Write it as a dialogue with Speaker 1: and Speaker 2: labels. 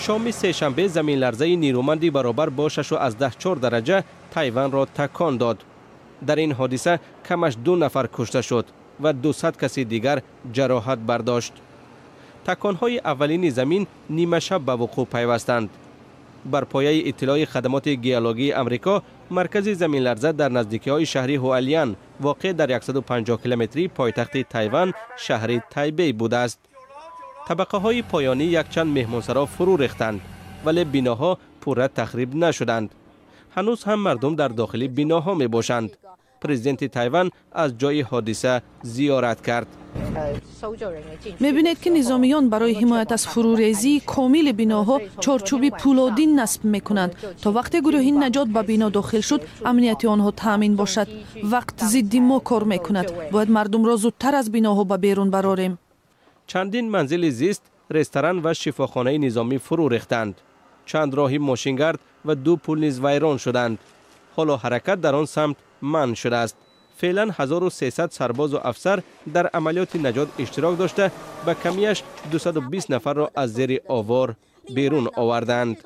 Speaker 1: شام سه‌شنبه زمین لرزه نیرومندی برابر با 6.4 درجه تایوان را تکان داد. در این حادثه کمش 2 نفر کشته شد و 200 کسی دیگر جراحت برداشت. تکانهای اولین زمین نیمه شب به وقوع پیوستند. بر پایه اطلاع خدمات گیولوژی امریکا، مرکز زمین لرزه در نزدیکی‌های شهر هوالیان واقع در 150 کیلومتری پایتخت تایوان شهر تایبی بوده است. طبقه های پایانی یک چند مهمانسرا فرو ریختند، ولی بناها پوره تخریب نشدند. هنوز هم مردم در داخل بناها می باشند. پرزیدنت تایوان از جای حادثه زیارت کرد.
Speaker 2: می‌بینید که نظامیان برای حمایت از فروریزی کامل بناها چارچوبی پولادی نصب می‌کنند تا وقتی گروه نجات به بنا داخل شد امنیت آنها تامین باشد. وقت ضد ما کار می‌کند. باید مردم را زودتر از بناها به بیرون براریم.
Speaker 1: چندین منزل زیست، رستوران و شفاخانه نظامی فرو ریختند. چند راه ماشینگرد و 2 پل نیز ویران شدند. حالا حرکت در آن سمت منع شده است. فعلا 1300 سرباز و افسر در عملیات نجات اشتراک داشته به کمیش 220 نفر را از زیر آوار بیرون آوردند.